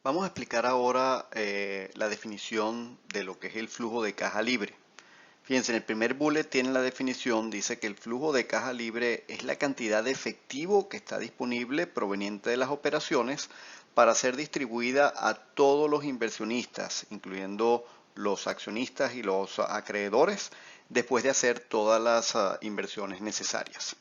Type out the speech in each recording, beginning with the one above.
Vamos a explicar ahora la definición de lo que es el flujo de caja libre. Fíjense, en el primer bullet tiene la definición, dice que el flujo de caja libre es la cantidad de efectivo que está disponible proveniente de las operaciones para ser distribuida a todos los inversionistas, incluyendo los accionistas y los acreedores, después de hacer todas las inversiones necesarias.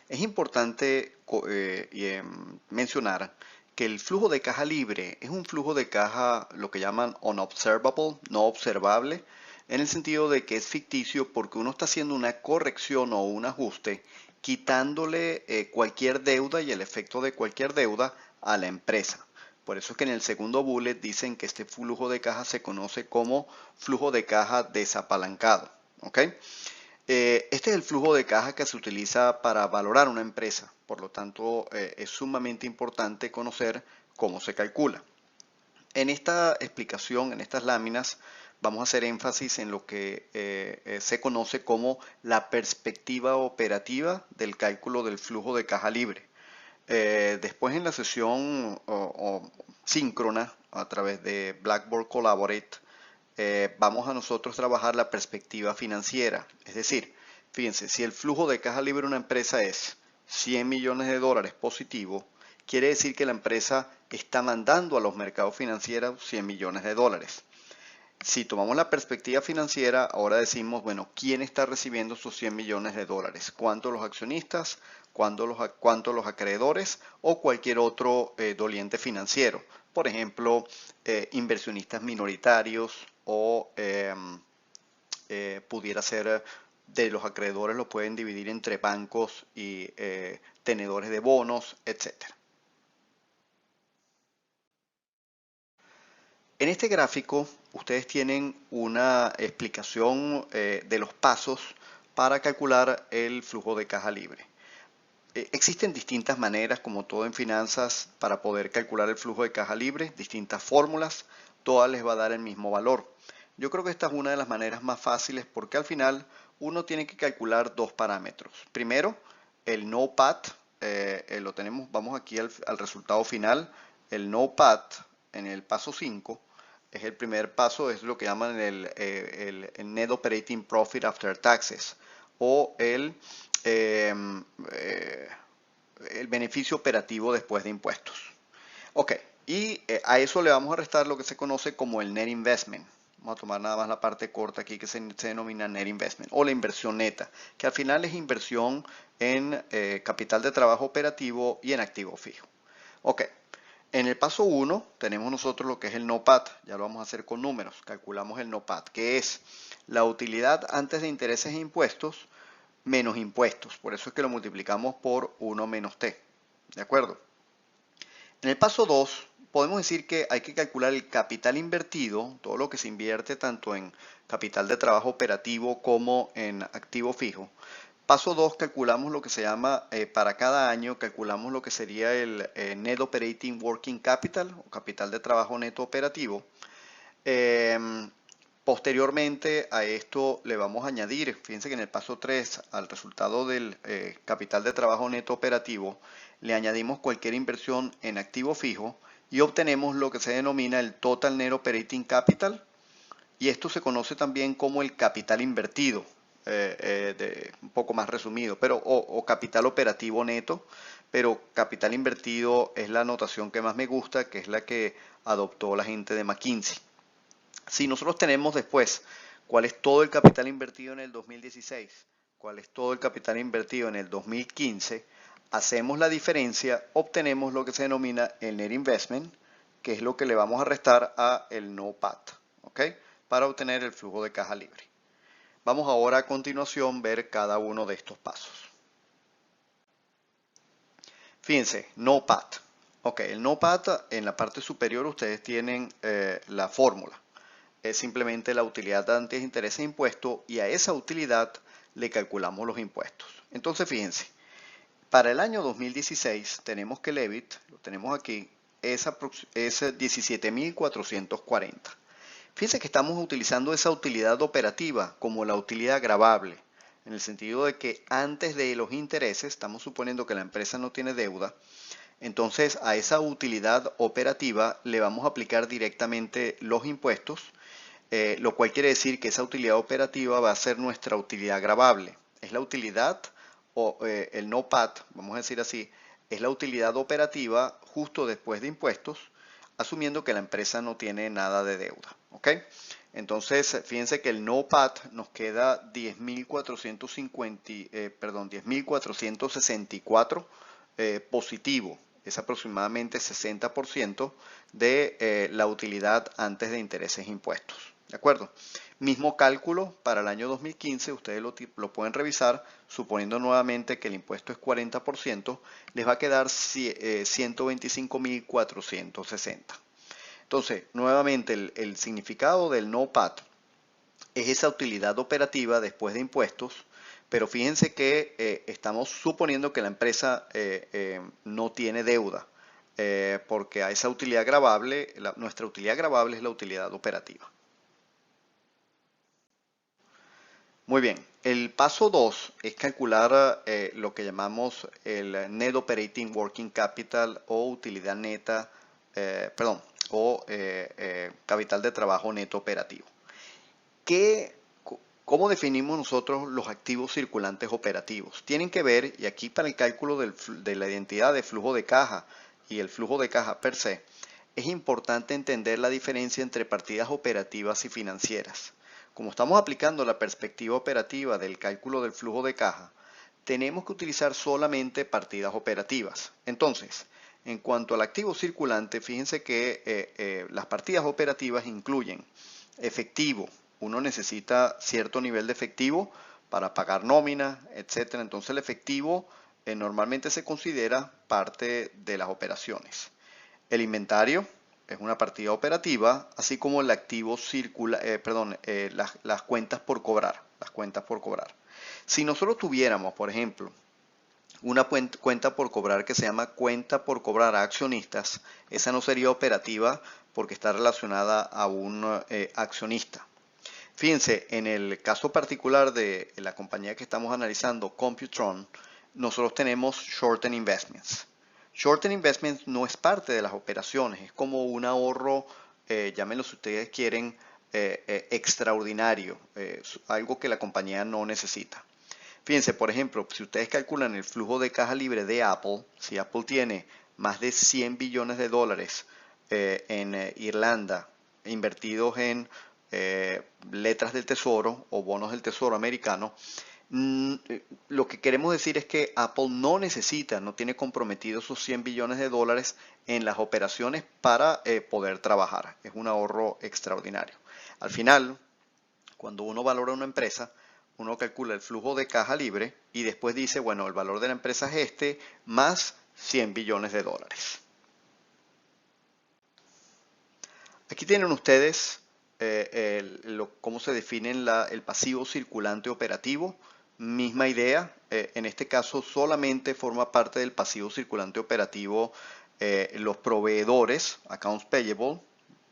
Es importante mencionar que el flujo de caja libre es un flujo de caja lo que llaman unobservable, no observable, en el sentido de que es ficticio porque uno está haciendo una corrección o un ajuste quitándole cualquier deuda y el efecto de cualquier deuda a la empresa. Por eso es que en el segundo bullet dicen que este flujo de caja se conoce como flujo de caja desapalancado. ¿Ok? Este es el flujo de caja que se utiliza para valorar una empresa, por lo tanto es sumamente importante conocer cómo se calcula. En esta explicación, en estas láminas, vamos a hacer énfasis en lo que se conoce como la perspectiva operativa del cálculo del flujo de caja libre. Después en la sesión síncrona a través de Blackboard Collaborate, vamos a nosotros trabajar la perspectiva financiera. Es decir, fíjense, si el flujo de caja libre de una empresa es 100 millones de dólares positivo, quiere decir que la empresa está mandando a los mercados financieros 100 millones de dólares. Si tomamos la perspectiva financiera, ahora decimos, bueno, ¿quién está recibiendo esos 100 millones de dólares? ¿Cuántos los accionistas? ¿Cuántos los acreedores? O cualquier otro doliente financiero. Por ejemplo, inversionistas minoritarios o pudiera ser de los acreedores, lo pueden dividir entre bancos y tenedores de bonos, etcétera. En este gráfico ustedes tienen una explicación de los pasos para calcular el flujo de caja libre. Existen distintas maneras, como todo en finanzas, para poder calcular el flujo de caja libre, distintas fórmulas, todas les va a dar el mismo valor. Yo creo que esta es una de las maneras más fáciles porque al final uno tiene que calcular dos parámetros. Primero, el NOPAT, lo tenemos, vamos aquí al resultado final, el NOPAT en el paso 5 es el primer paso, es lo que llaman el Net Operating Profit After Taxes o eh, eh, el beneficio operativo después de impuestos. Ok, y a eso le vamos a restar lo que se conoce como el Net Investment. Vamos a tomar nada más la parte corta aquí que se denomina Net Investment o la inversión neta, que al final es inversión en capital de trabajo operativo y en activo fijo. Ok, en el paso 1 tenemos nosotros lo que es el NOPAT, ya lo vamos a hacer con números, calculamos el NOPAT, que es la utilidad antes de intereses e impuestos menos impuestos, por eso es que lo multiplicamos por 1 menos t, ¿de acuerdo? En el paso 2 podemos decir que hay que calcular el capital invertido, todo lo que se invierte tanto en capital de trabajo operativo como en activo fijo. Paso 2 calculamos lo que se llama, para cada año, calculamos lo que sería el Net Operating Working Capital o capital de trabajo neto operativo. Eh, Posteriormente a esto le vamos a añadir, fíjense que en el paso 3 al resultado del capital de trabajo neto operativo, le añadimos cualquier inversión en activo fijo y obtenemos lo que se denomina el Total Net Operating Capital, y esto se conoce también como el capital invertido, un poco más resumido, pero o capital operativo neto, pero capital invertido es la notación que más me gusta, que es la que adoptó la gente de McKinsey. Si nosotros tenemos después cuál es todo el capital invertido en el 2016, cuál es todo el capital invertido en el 2015, hacemos la diferencia, obtenemos lo que se denomina el Net Investment, que es lo que le vamos a restar a el NOPAT, ¿ok? Para obtener el flujo de caja libre. Vamos ahora a continuación a ver cada uno de estos pasos. Fíjense, NOPAT. Ok, el NOPAT en la parte superior ustedes tienen la fórmula. Es simplemente la utilidad antes de interés e impuesto y a esa utilidad le calculamos los impuestos. Entonces fíjense, para el año 2016 tenemos que el EBIT, lo tenemos aquí, es 17.440. Fíjense que estamos utilizando esa utilidad operativa como la utilidad gravable, en el sentido de que antes de los intereses, estamos suponiendo que la empresa no tiene deuda, Entonces a esa utilidad operativa le vamos a aplicar directamente los impuestos, lo cual quiere decir que esa utilidad operativa va a ser nuestra utilidad gravable. Es la utilidad o el NOPAT, vamos a decir así, es la utilidad operativa justo después de impuestos, asumiendo que la empresa no tiene nada de deuda. ¿Ok? Entonces, fíjense que el NOPAT nos queda 10.464 positivo. Es aproximadamente 60% de la utilidad antes de intereses e impuestos. ¿De acuerdo? Mismo cálculo para el año 2015, ustedes lo pueden revisar, suponiendo nuevamente que el impuesto es 40%, les va a quedar 125.460. Entonces, nuevamente, el significado del NOPAT es esa utilidad operativa después de impuestos, pero fíjense que estamos suponiendo que la empresa no tiene deuda, porque a esa utilidad gravable, nuestra utilidad gravable es la utilidad operativa. Muy bien, el paso 2 es calcular lo que llamamos el Net Operating Working Capital o utilidad neta, perdón, o capital de trabajo neto operativo. ¿Cómo definimos nosotros los activos circulantes operativos? Tienen que ver, y aquí para el cálculo de la identidad de flujo de caja y el flujo de caja per se, es importante entender la diferencia entre partidas operativas y financieras. Como estamos aplicando la perspectiva operativa del cálculo del flujo de caja, tenemos que utilizar solamente partidas operativas. Entonces, en cuanto al activo circulante, fíjense que las partidas operativas incluyen efectivo. Uno necesita cierto nivel de efectivo para pagar nómina, etcétera. Entonces el efectivo normalmente se considera parte de las operaciones. El inventario es una partida operativa, así como el activo las cuentas por cobrar, las cuentas por cobrar. Si nosotros tuviéramos, por ejemplo, una cuenta por cobrar que se llama cuenta por cobrar a accionistas, esa no sería operativa porque está relacionada a un accionista. Fíjense, en el caso particular de la compañía que estamos analizando, Computron, nosotros tenemos short-term investments. Short-term investments no es parte de las operaciones, es como un ahorro, llámenlo si ustedes quieren, extraordinario, algo que la compañía no necesita. Fíjense, por ejemplo, si ustedes calculan el flujo de caja libre de Apple, si Apple tiene más de 100 billones de dólares en Irlanda invertidos en letras del tesoro o bonos del tesoro americano, lo que queremos decir es que Apple no necesita, no tiene comprometidos esos 100 billones de dólares en las operaciones para poder trabajar. Es un ahorro extraordinario. Al final, cuando uno valora una empresa, uno calcula el flujo de caja libre y después dice, bueno, el valor de la empresa es este más 100 billones de dólares. Aquí tienen ustedes cómo se define el pasivo circulante operativo. Misma idea, en este caso solamente forma parte del pasivo circulante operativo los proveedores, accounts payable,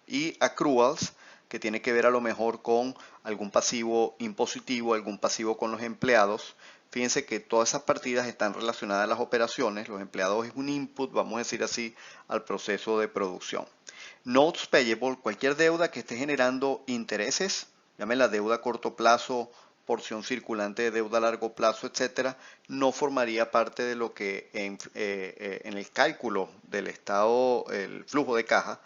y accruals, que tiene que ver a lo mejor con algún pasivo impositivo, algún pasivo con los empleados. Fíjense que todas esas partidas están relacionadas a las operaciones. Los empleados es un input, vamos a decir así, al proceso de producción. Notes payable, cualquier deuda que esté generando intereses, la deuda a corto plazo, porción circulante de deuda a largo plazo, etcétera, no formaría parte de lo que en el cálculo del estado, el flujo de caja,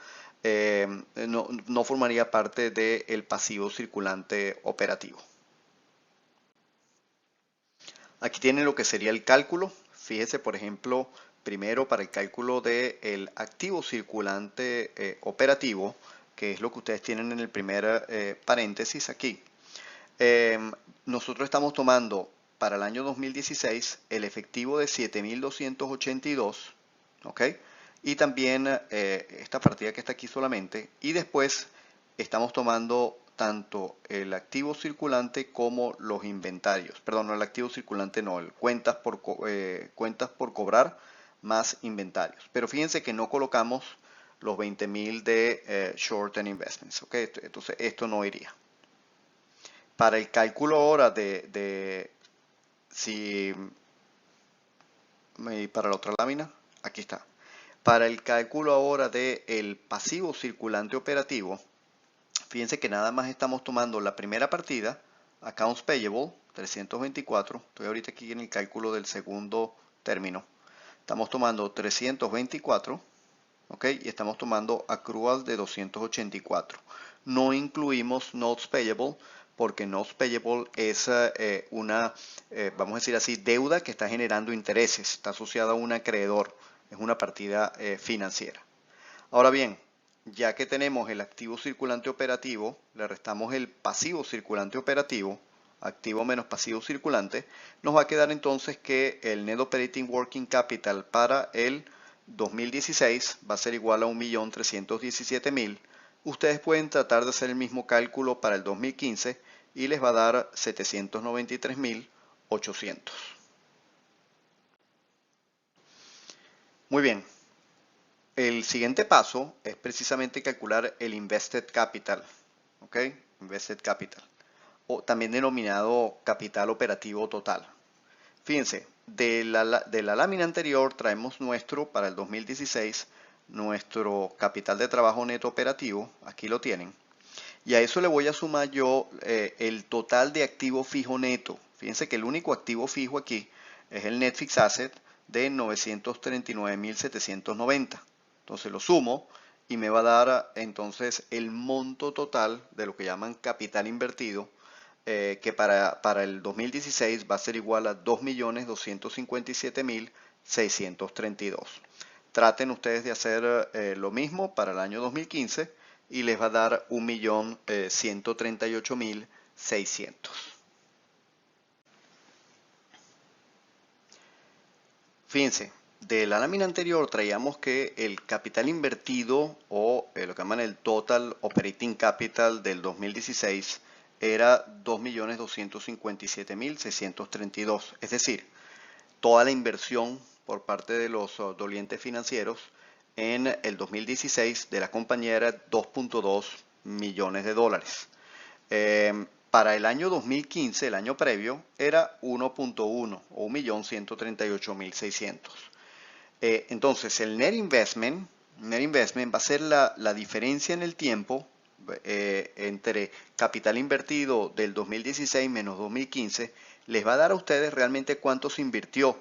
no formaría parte del pasivo circulante operativo. Aquí tienen lo que sería el cálculo. Fíjese, por ejemplo, primero para el cálculo del activo circulante operativo, que es lo que ustedes tienen en el primer paréntesis aquí. Nosotros estamos tomando para el año 2016 el efectivo de 7.282, ¿ok? Y también esta partida que está aquí solamente. Y después estamos tomando tanto el activo circulante como los inventarios. Perdón, no el activo circulante, no, el cuentas por cobrar más inventarios. Pero fíjense que no colocamos los 20.000 de short-term investments, ¿ok? Entonces esto no iría. Para el cálculo ahora para la otra lámina, aquí está. Para el cálculo ahora del pasivo circulante operativo, fíjense que nada más estamos tomando la primera partida, Accounts Payable, 324. Estoy ahorita aquí en el cálculo del segundo término. Estamos tomando 324, ¿ok? Y estamos tomando accrual de 284. No incluimos Notes Payable, porque Notes Payable es vamos a decir así, deuda que está generando intereses, está asociada a un acreedor, es una partida financiera. Ahora bien, ya que tenemos el activo circulante operativo, le restamos el pasivo circulante operativo, activo menos pasivo circulante, nos va a quedar entonces que el Net Operating Working Capital para el 2016 va a ser igual a 1.317.000. Ustedes pueden tratar de hacer el mismo cálculo para el 2015 y les va a dar 793.800. Muy bien. El siguiente paso es precisamente calcular el Invested Capital, ¿ok? Invested Capital, o también denominado capital operativo total. Fíjense, de la lámina anterior traemos para el 2016, nuestro capital de trabajo neto operativo, aquí lo tienen, y a eso le voy a sumar yo el total de activo fijo neto. Fíjense que el único activo fijo aquí es el Net Fixed Asset de 939.790. Entonces lo sumo y me va a dar entonces el monto total de lo que llaman capital invertido, que para el 2016 va a ser igual a 2.257.632. Traten ustedes de hacer lo mismo para el año 2015 y les va a dar 1.138.600. Fíjense, de la lámina anterior traíamos que el capital invertido o lo que llaman el Total Operating Capital del 2016 era 2.257.632. Es decir, toda la inversión por parte de los dolientes financieros en el 2016 de la compañía era 2.2 millones de dólares. Para el año 2015, el año previo, era 1.1 o 1.138.600. Entonces, el net investment va a ser la diferencia en el tiempo entre capital invertido del 2016 menos 2015. Les va a dar a ustedes realmente cuánto se invirtió.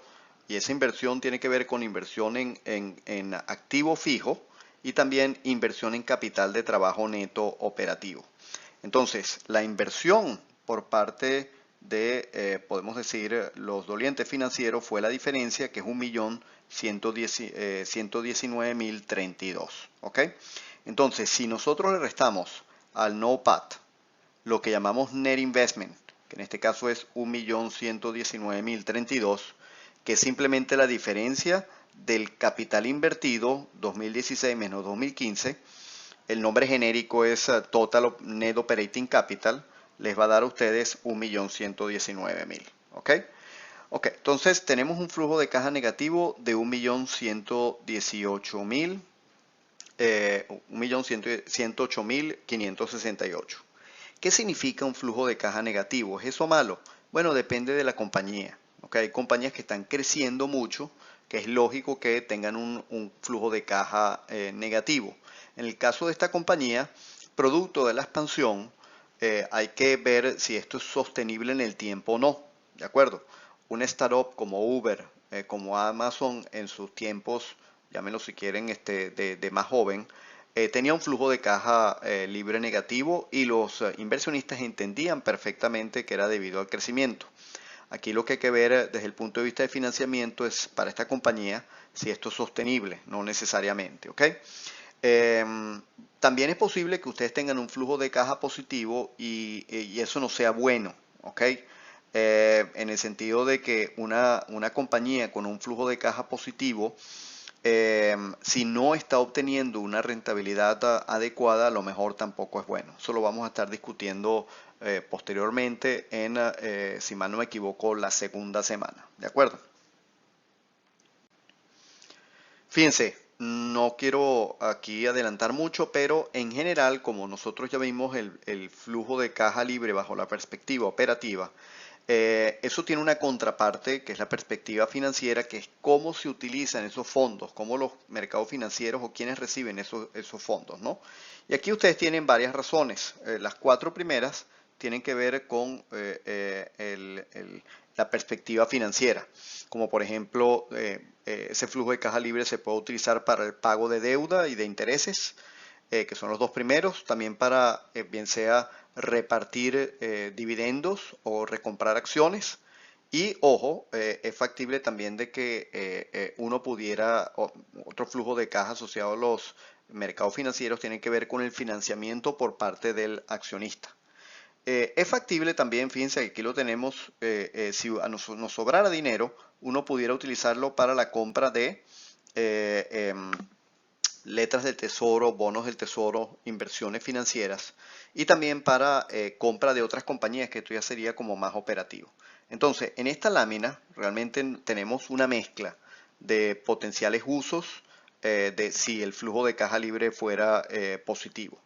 Y esa inversión tiene que ver con inversión en activo fijo y también inversión en capital de trabajo neto operativo. Entonces, la inversión por parte de, podemos decir, los dolientes financieros fue la diferencia, que es 1.119.032. ¿Ok? Entonces, si nosotros le restamos al NOPAT lo que llamamos Net Investment, que en este caso es 1.119.032, que es simplemente la diferencia del capital invertido 2016 menos 2015, el nombre genérico es Total Net Operating Capital, les va a dar a ustedes 1.119.000. ¿Ok? Ok, entonces tenemos un flujo de caja negativo de 1.108.568. ¿Qué significa un flujo de caja negativo? ¿Es eso malo? Bueno, depende de la compañía. ¿Ok? Hay compañías que están creciendo mucho, que es lógico que tengan un flujo de caja negativo. En el caso de esta compañía, producto de la expansión, hay que ver si esto es sostenible en el tiempo o no. ¿De acuerdo? Un startup como Uber, como Amazon en sus tiempos, llámenlo si quieren, de más joven, tenía un flujo de caja libre negativo y los inversionistas entendían perfectamente que era debido al crecimiento. Aquí lo que hay que ver desde el punto de vista de financiamiento es para esta compañía si esto es sostenible, no necesariamente. ¿Ok? También es posible que ustedes tengan un flujo de caja positivo y eso no sea bueno. ¿Ok? En el sentido de que una compañía con un flujo de caja positivo, si no está obteniendo una rentabilidad adecuada, a lo mejor tampoco es bueno. Eso lo vamos a estar discutiendo posteriormente en, si mal no me equivoco, la segunda semana. ¿De acuerdo? Fíjense, no quiero aquí adelantar mucho, pero en general, como nosotros ya vimos el flujo de caja libre bajo la perspectiva operativa, Eso tiene una contraparte que es la perspectiva financiera, que es cómo se utilizan esos fondos, cómo los mercados financieros o quienes reciben esos fondos, ¿no? Y aquí ustedes tienen varias razones. Las cuatro primeras tienen que ver con la perspectiva financiera, como por ejemplo, ese flujo de caja libre se puede utilizar para el pago de deuda y de intereses, que son los dos primeros, también para bien sea repartir dividendos o recomprar acciones. Y ojo, es factible también de que uno pudiera, otro flujo de caja asociado a los mercados financieros tiene que ver con el financiamiento por parte del accionista. Es factible también, fíjense que aquí lo tenemos, si nos sobrara dinero, uno pudiera utilizarlo para la compra de letras del tesoro, bonos del tesoro, inversiones financieras y también para compra de otras compañías, que esto ya sería como más operativo. Entonces, en esta lámina realmente tenemos una mezcla de potenciales usos de si el flujo de caja libre fuera positivo.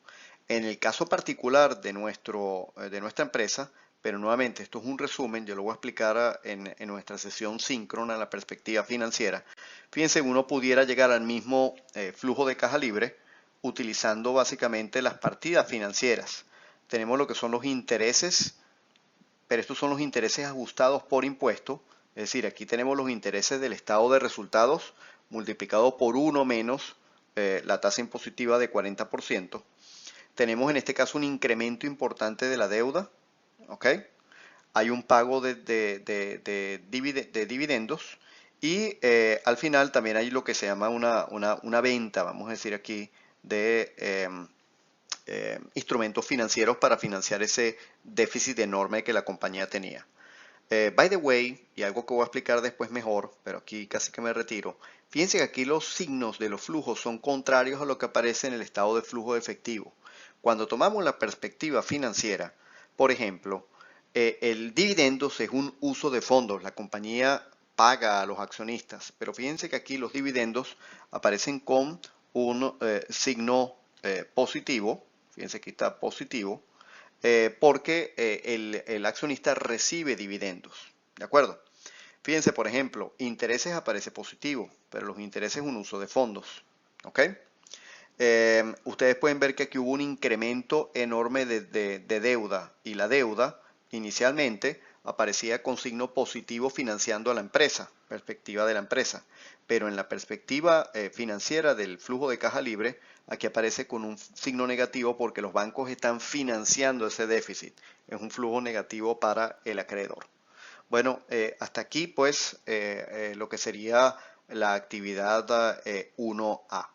En el caso particular de nuestra empresa, pero nuevamente esto es un resumen, yo lo voy a explicar en nuestra sesión síncrona, la perspectiva financiera. Fíjense, uno pudiera llegar al mismo flujo de caja libre utilizando básicamente las partidas financieras. Tenemos lo que son los intereses, pero estos son los intereses ajustados por impuesto. Es decir, aquí tenemos los intereses del estado de resultados multiplicado por 1 menos la tasa impositiva de 40%. Tenemos en este caso un incremento importante de la deuda, ¿ok? Hay un pago de dividendos y al final también hay lo que se llama una venta, vamos a decir aquí, de instrumentos financieros para financiar ese déficit enorme que la compañía tenía. By the way, y algo que voy a explicar después mejor, pero aquí casi que me retiro, fíjense que aquí los signos de los flujos son contrarios a lo que aparece en el estado de flujo de efectivo. Cuando tomamos la perspectiva financiera, por ejemplo, el dividendos es un uso de fondos, la compañía paga a los accionistas, pero fíjense que aquí los dividendos aparecen con un signo positivo, fíjense que está positivo, porque el accionista recibe dividendos, ¿de acuerdo? Fíjense, por ejemplo, intereses aparece positivo, pero los intereses es un uso de fondos, ¿ok? Ustedes pueden ver que aquí hubo un incremento enorme de deuda y la deuda inicialmente aparecía con signo positivo financiando a la empresa, perspectiva de la empresa, pero en la perspectiva financiera del flujo de caja libre, aquí aparece con un signo negativo porque los bancos están financiando ese déficit. Es un flujo negativo para el acreedor. Bueno, hasta aquí pues lo que sería la actividad 1A.